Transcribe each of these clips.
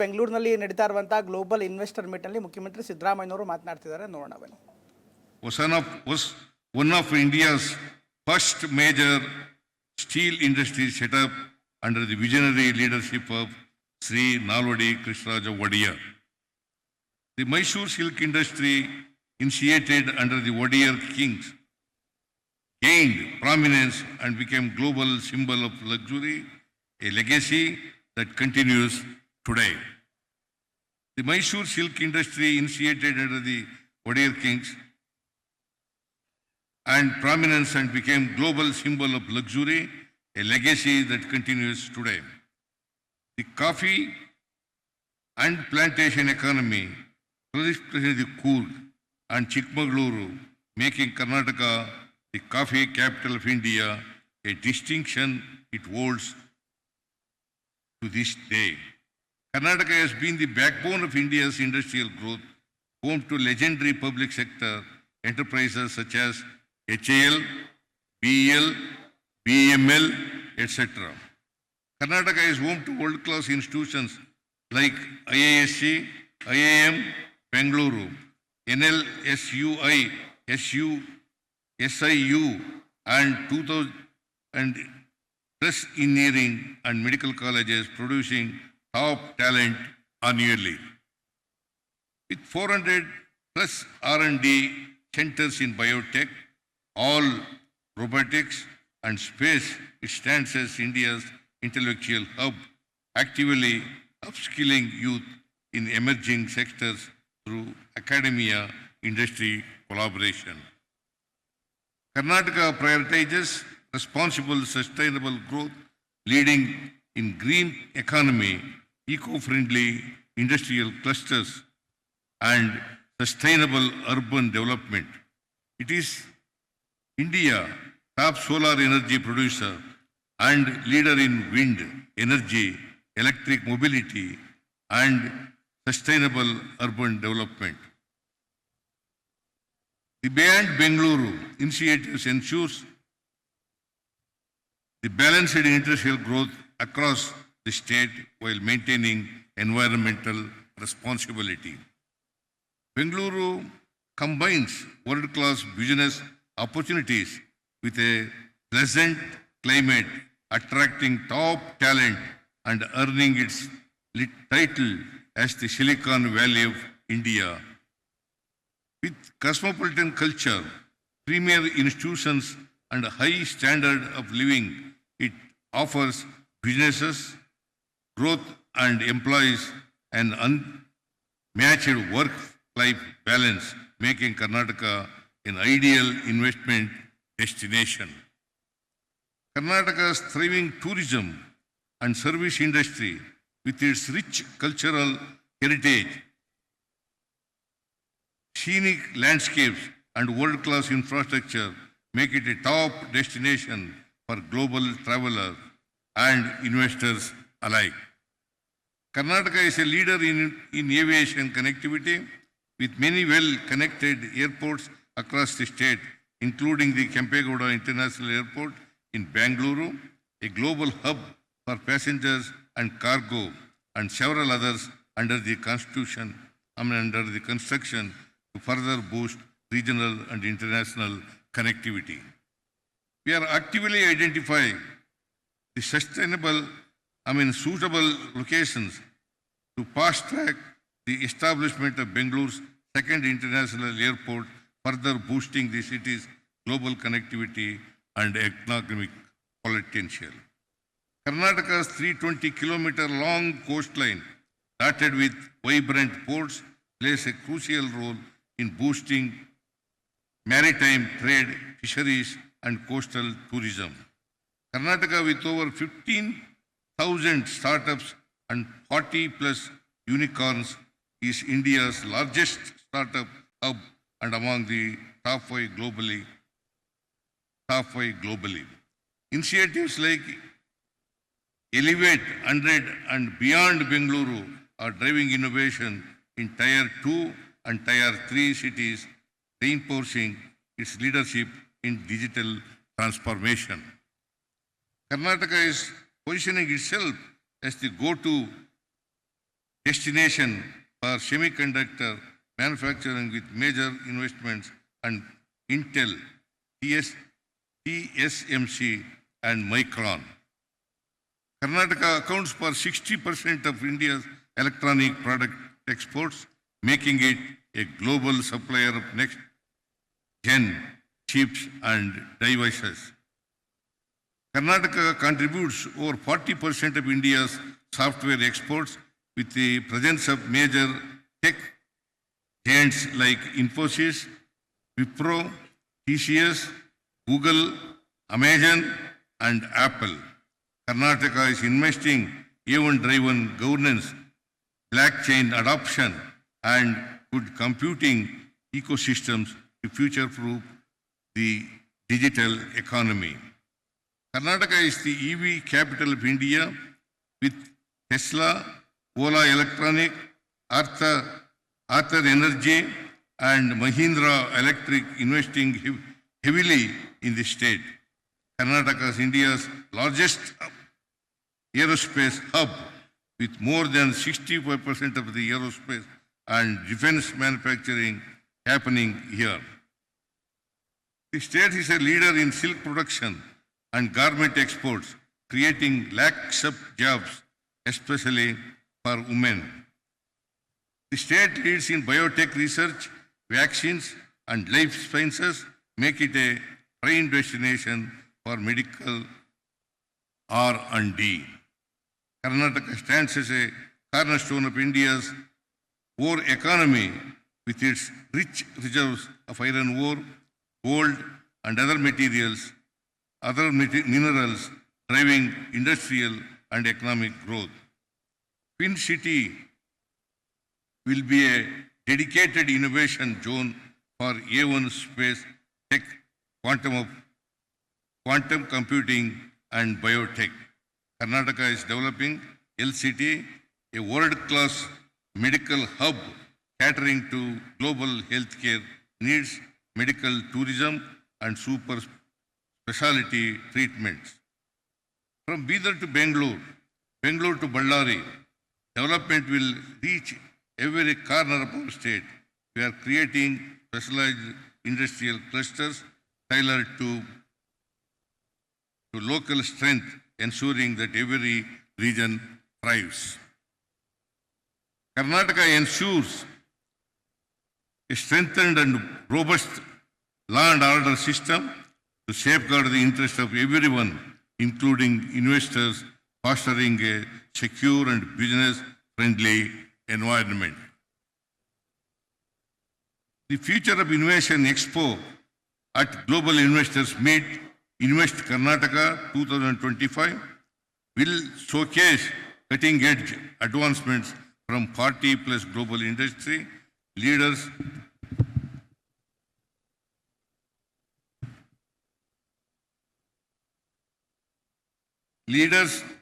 ಬೆಂಗಳೂರಿನಲ್ಲಿ ನಡೀತಾ ಇರುವಂತಹ ಗ್ಲೋಬಲ್ ಇನ್ವೆಸ್ಟರ್ ಮೀಟ್ ನಲ್ಲಿ ಮುಖ್ಯಮಂತ್ರಿ ಸಿದ್ದರಾಮಯ್ಯನವರು ಮಾತನಾಡ್ತಿದ್ದಾರೆ, ನೋಡೋಣ ಬನ್ನಿ. was one of India's first major steel industries set up under the visionary leadership of Sri Nalvadi Krishnaraja Wadiyar. The Mysore silk industry, initiated under the Wadiyar kings, gained prominence and became global symbol of luxury, a legacy that continues today. The Mysore silk industry, initiated under the Wadiyar kings, and prominence and became global symbol of luxury, a legacy that continues today. The coffee and plantation economy flourished in the Coorg and Chikmagaluru, making Karnataka the coffee capital of India, a distinction it holds to this day. Karnataka has been the backbone of India's industrial growth, home to legendary public sector enterprises such as HAL, BEL, BML, etc. Karnataka is home to world-class institutions like IISc, IIM, Bengaluru, NLSUI, SIU, and 2000 and plus engineering and medical colleges producing top talent annually. With 400 plus R&D centers in biotech, all robotics and space, it stands as India's intellectual hub, actively upskilling youth in emerging sectors through academia-industry collaboration. Karnataka prioritizes responsible, sustainable growth, leading in green economy, eco-friendly industrial clusters, and sustainable urban development. It is India top solar energy producer and leader in wind energy, electric mobility, and sustainable urban development. The Beyond Bengaluru initiatives ensures the balanced industrial growth across the state while maintaining environmental responsibility. Bengaluru combines world-class business opportunities with a pleasant climate, attracting top talent and earning its title as the Silicon Valley of India. With cosmopolitan culture, premier institutions, and a high standard of living, it offers businesses, growth, and employees an unmatched work-life balance, making Karnataka an ideal investment destination. Karnataka's thriving tourism and service industry, with its rich cultural heritage, scenic landscapes, and world-class infrastructure, make it a top destination for global travelers and investors alike. Karnataka is a leader in aviation connectivity, with many well-connected airports across the state, including the Kempegowda International Airport in Bengaluru, a global hub for passengers and cargo, and several others under the construction to further boost regional and international connectivity. We are actively identifying the suitable locations to fast-track the establishment of Bengaluru's second international airport, further boosting the city's global connectivity and economic potential. Karnataka's 320-kilometer long coastline, dotted with vibrant ports, plays a crucial role in boosting maritime trade, fisheries, and coastal tourism. Karnataka, with over 15,000 startups and 40-plus unicorns, is India's largest startup hub and among the top five globally. Initiatives like Elevate 100 and Beyond Bengaluru are driving innovation in Tier 2 and Tier 3 cities, reinforcing its leadership in digital transformation. Karnataka is positioning itself as the go-to destination for semiconductor manufacturing with major investments and Intel, TSMC, and Micron. Karnataka accounts for 60% of India's electronic product exports, making it a global supplier of next-gen chips and devices. Karnataka contributes over 40% of India's software exports with the presence of major tech giants like Infosys, Wipro, TCS, Google, Amazon, and Apple. Karnataka is investing AI-driven governance, blockchain adoption, and good computing ecosystems to future-proof the digital economy. Karnataka is the EV capital of India with Tesla, Ola Electronic, Arthur Energy, and Mahindra Electric investing heavily in the state. Karnataka is India's largest aerospace hub with more than 65% of the aerospace and defense manufacturing happening here. The state is a leader in silk production and garment exports, creating lakhs of jobs, especially for women. The state leads in biotech research, vaccines, and life sciences, make it a prime destination for medical R&D. Karnataka stands as a cornerstone of India's ore economy with its rich reserves of iron ore, gold, and other minerals driving industrial and economic growth. Twin City will be a dedicated innovation zone for A1 space tech, quantum computing, and biotech. Karnataka is developing LCT, a world-class medical hub catering to global healthcare needs, medical tourism, and super specialty treatments. From Bidar to Bangalore to Ballari, development will reach every corner of our state. We are creating specialized industrial clusters tailored to local strength, ensuring that every region thrives. Karnataka ensures a strengthened and robust law and order system to safeguard the interests of everyone, including investors, fostering a secure and business-friendly environment. The Future of Innovation Expo at Global Investors Meet Invest Karnataka 2025 will showcase cutting-edge advancements from 40+ global industry leaders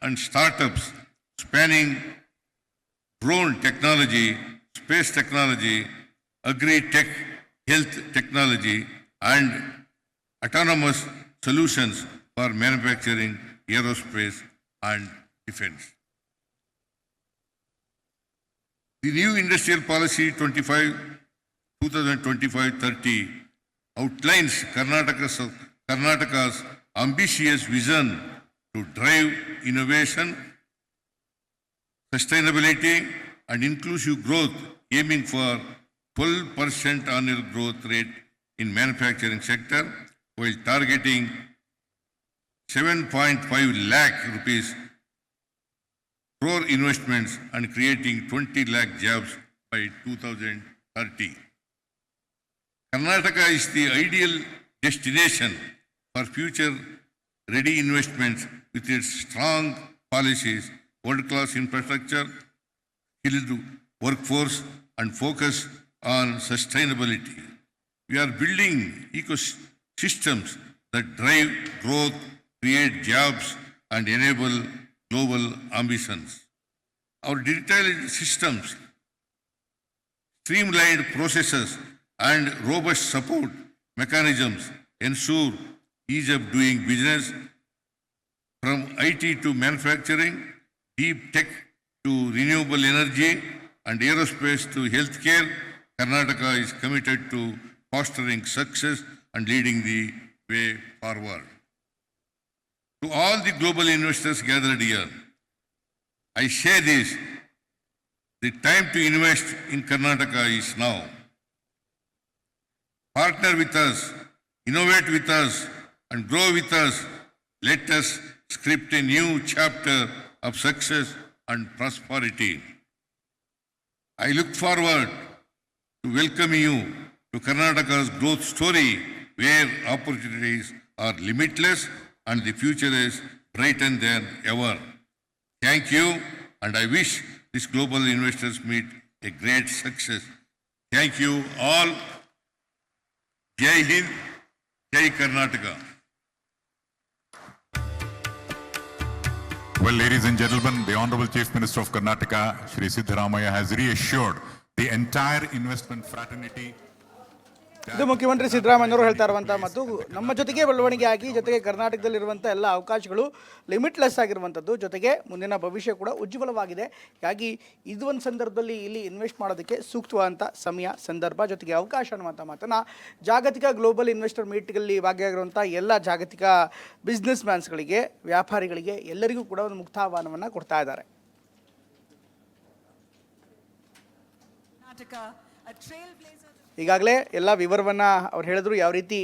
and startups spanning drone technology, space technology, agri-tech, health technology, and autonomous solutions for manufacturing, aerospace, and defense. The new Industrial Policy 2025-30 outlines Karnataka's ambitious vision to drive innovation, sustainability, and inclusive growth, aiming for 12% annual growth rate in manufacturing sector, while targeting 7.5 lakh rupees crore investments and creating 20 lakh jobs by 2030. Karnataka is the ideal destination for future-ready investments with its strong policies, world-class infrastructure, skilled workforce, and focus on sustainability. We are building ecosystems that drive growth, create jobs, and enable global ambitions. Our digital systems, streamlined processes, and robust support mechanisms ensure ease of doing business from IT to manufacturing, deep tech to renewable energy and aerospace to healthcare, Karnataka is committed to fostering success and leading the way forward. To all the global investors gathered here, I say this, the time to invest in Karnataka is now. Partner with us, innovate with us, and grow with us. Let us script a new chapter of success and prosperity. I look forward to welcoming you to Karnataka's growth story, where opportunities are limitless and the future is brighter than ever. Thank you, and I wish this global investors meet a great success. Thank you all. Jai Hind, Jai Karnataka. Well, ladies and gentlemen, the Honorable Chief Minister of Karnataka, Shri Siddaramaiah, has reassured the entire investment fraternity. ಇದು ಮುಖ್ಯಮಂತ್ರಿ ಸಿದ್ದರಾಮಯ್ಯನವರು ಹೇಳ್ತಾ ಇರುವಂಥ ಮತ್ತು ನಮ್ಮ ಜೊತೆಗೆ ಬೆಳವಣಿಗೆ ಆಗಿ ಜೊತೆಗೆ ಕರ್ನಾಟಕದಲ್ಲಿರುವಂಥ ಎಲ್ಲ ಅವಕಾಶಗಳು ಲಿಮಿಟ್ಲೆಸ್ ಆಗಿರುವಂಥದ್ದು, ಜೊತೆಗೆ ಮುಂದಿನ ಭವಿಷ್ಯ ಕೂಡ ಉಜ್ವಲವಾಗಿದೆ. ಹೀಗಾಗಿ ಇದು ಒಂದು ಸಂದರ್ಭದಲ್ಲಿ ಇಲ್ಲಿ ಇನ್ವೆಸ್ಟ್ ಮಾಡೋದಕ್ಕೆ ಸೂಕ್ತವಾದಂಥ ಸಮಯ, ಸಂದರ್ಭ, ಜೊತೆಗೆ ಅವಕಾಶ ಅನ್ನುವಂಥ ಮಾತನ್ನು ಜಾಗತಿಕ ಗ್ಲೋಬಲ್ ಇನ್ವೆಸ್ಟರ್ ಮೀಟ್ಗಳಲ್ಲಿ ಭಾಗಿಯಾಗಿರುವಂಥ ಎಲ್ಲ ಜಾಗತಿಕ ಬಿಸ್ನೆಸ್ ಮ್ಯಾನ್ಸ್ಗಳಿಗೆ, ವ್ಯಾಪಾರಿಗಳಿಗೆ ಎಲ್ಲರಿಗೂ ಕೂಡ ಒಂದು ಮುಕ್ತ ಆಹ್ವಾನವನ್ನು ಕೊಡ್ತಾ ಇದ್ದಾರೆ. ಈಗಾಗಲೇ ಎಲ್ಲ ವಿವರವನ್ನು ಅವ್ರು ಹೇಳಿದ್ರು. ಯಾವ ರೀತಿ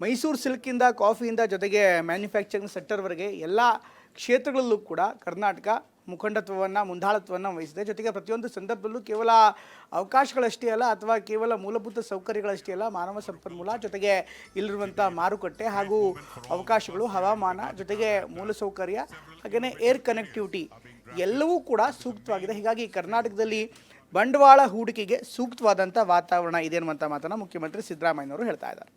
ಮೈಸೂರು ಸಿಲ್ಕಿಂದ, ಕಾಫಿಯಿಂದ, ಜೊತೆಗೆ ಮ್ಯಾನುಫ್ಯಾಕ್ಚರಿಂಗ್ ಸೆಕ್ಟರ್ವರೆಗೆ ಎಲ್ಲ ಕ್ಷೇತ್ರಗಳಲ್ಲೂ ಕೂಡ ಕರ್ನಾಟಕ ಮುಖಂಡತ್ವವನ್ನು, ಮುಂದಾಳತ್ವವನ್ನು ವಹಿಸಿದೆ. ಜೊತೆಗೆ ಪ್ರತಿಯೊಂದು ಸಂದರ್ಭದಲ್ಲೂ ಕೇವಲ ಅವಕಾಶಗಳಷ್ಟೇ ಅಲ್ಲ, ಅಥವಾ ಕೇವಲ ಮೂಲಭೂತ ಸೌಕರ್ಯಗಳಷ್ಟೇ ಅಲ್ಲ, ಮಾನವ ಸಂಪನ್ಮೂಲ, ಜೊತೆಗೆ ಇಲ್ಲಿರುವಂಥ ಮಾರುಕಟ್ಟೆ ಹಾಗೂ ಅವಕಾಶಗಳು, ಹವಾಮಾನ, ಜೊತೆಗೆ ಮೂಲಸೌಕರ್ಯ, ಹಾಗೆಯೇ ಏರ್ ಕನೆಕ್ಟಿವಿಟಿ ಎಲ್ಲವೂ ಕೂಡ ಸೂಕ್ತವಾಗಿದೆ. ಹೀಗಾಗಿ ಕರ್ನಾಟಕದಲ್ಲಿ ಬಂಡವಾಳ ಹೂಡಿಕೆಗೆ ಸೂಕ್ತವಾದಂಥ ವಾತಾವರಣ ಇದೆ ಅನ್ನುವಂಥ ಮಾತನ್ನು ಮುಖ್ಯಮಂತ್ರಿ ಸಿದ್ದರಾಮಯ್ಯನವರು ಹೇಳ್ತಾ ಇದ್ದಾರೆ.